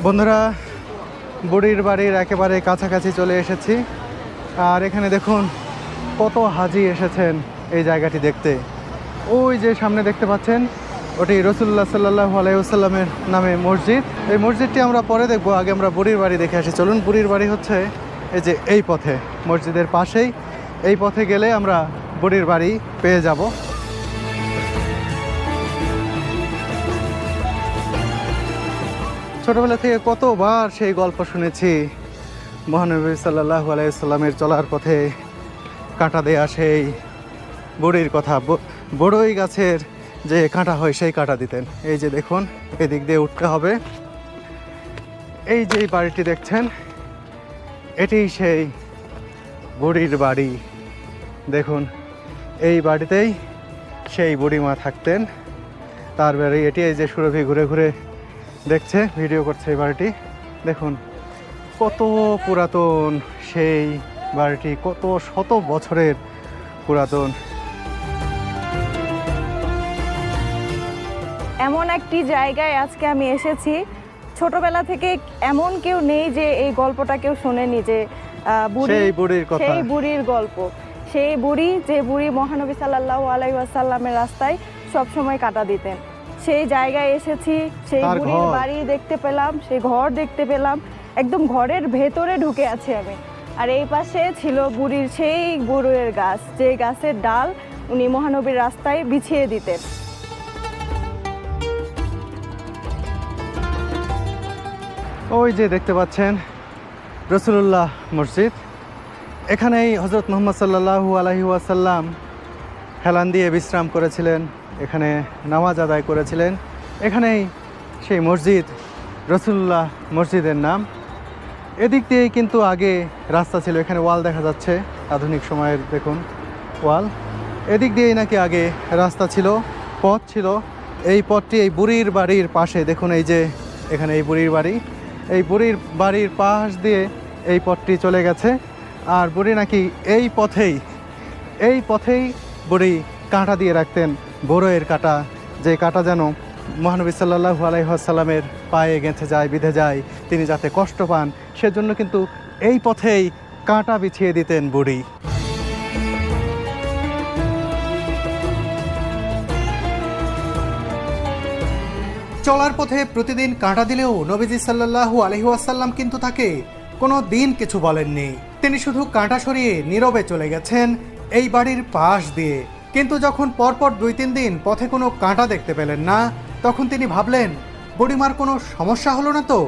বন্ধুরা, বুড়ির বাড়ির একেবারে কাছাকাছি চলে এসেছি। আর এখানে দেখুন কত হাজি এসেছেন এই জায়গাটি দেখতে। ওই যে সামনে দেখতে পাচ্ছেন, ওটি রসুল্লাহ সাল্লাল্লাহু আলাইহি ওয়াসাল্লামের নামে মসজিদ। এই মসজিদটি আমরা পরে দেখব, আগে আমরা বুড়ির বাড়ি দেখে আসি। চলুন, বুড়ির বাড়ি হচ্ছে এই যে এই পথে, মসজিদের পাশেই। এই পথে গেলে আমরা বুড়ির বাড়ি পেয়ে যাব। ছোটবেলা থেকে কতবার সেই গল্প শুনেছি, মহানবী সাল্লাল্লাহু আলাইহি ওয়াসাল্লামের চলার পথে কাঁটা দেয়া সেই বুড়ির কথা। বড়ই গাছের যে কাঁটা হয় সেই কাঁটা দিতেন। এই যে দেখুন, এদিক দিয়ে উঠতে হবে। এই যে বাড়িটি দেখছেন, এটি সেই বুড়ির বাড়ি। দেখুন, এই বাড়িতেই সেই বুড়িমা থাকতেন। তার বাড়ি এটি। এই যে সুরভি ঘুরে ঘুরে দেখছে, ভিডিও করছে এই বাড়িটি। দেখুন কত পুরাতন সেই বাড়িটি, কত শত বছরের পুরাতন। এমন একটি জায়গায় আজকে আমি এসেছি, ছোটবেলা থেকে এমন কেউ নেই যে এই গল্পটা কেউ শোনেনি, যে সেই বুড়ির কথা, সেই বুড়ির গল্প। সেই বুড়ি, যে বুড়ি মহানবী সাল্লাল্লাহু আলাইহি ওয়াসাল্লামের রাস্তায় সব সময় কাটা দিতেন। সেই জায়গায় এসেছি, সেই বুড়ির বাড়ি দেখতে পেলাম, সেই ঘর দেখতে পেলাম। একদম ঘরের ভেতরে ঢুকে আছি আমি। আর এই পাশে ছিল বুড়ির সেই বড়ইয়ের গাছ, যে গাছের ডাল উনি মহানবীর রাস্তায় বিছিয়ে দিতেন। ওই যে দেখতে পাচ্ছেন রসুলুল্লাহ মসজিদ। এখানেই হজরত মুহাম্মদ সাল্লাল্লাহু আলাইহি ওয়াসাল্লাম হেলান দিয়ে বিশ্রাম করেছিলেন, এখানে নামাজ আদায় করেছিলেন। এখানেই সেই মসজিদ, রসুলুল্লাহ মসজিদের নাম। এদিক দিয়েই কিন্তু আগে রাস্তা ছিল, এখানে ওয়াল দেখা যাচ্ছে, আধুনিক সময়ের দেখুন ওয়াল। এদিক দিয়েই নাকি আগে রাস্তা ছিল, পথ ছিল। এই পথটি এই বুড়ির বাড়ির পাশে। দেখুন এই যে এখানে এই বুড়ির বাড়ি, এই বুড়ির বাড়ির পাশ দিয়ে এই পথটি চলে গেছে। আর বুড়ি নাকি এই পথেই বুড়ি কাঁটা দিয়ে রাখতেন, বড়ইয়ের কাঁটা, যে কাঁটা যেন মহানবী সাল্লাল্লাহু আলাইহি ওয়াসাল্লামের পায়ে গেঁথে যায়, বিঁধে যায়, তিনি যাতে কষ্ট পান সেজন্য কিন্তু এই পথেই কাঁটা বিছিয়ে দিতেন বুড়ি। চলার পথে প্রতিদিন কাঁটা দিলেও নবীজি সাল্লাল্লাহু আলাইহি ওয়াসাল্লাম কিন্তু তাকে কোনো দিন কিছু বলেননি। তিনি শুধু কাঁটা সরিয়ে নীরবে চলে গেছেন এই বাড়ির পাশ দিয়ে। কিন্তু যখন পরপর 2-3 দিন পথে কোনো কাঁটা দেখতে পেলেন না, তখন তিনি ভাবলেন, বুড়িমার কোনো সমস্যা হলো না তো?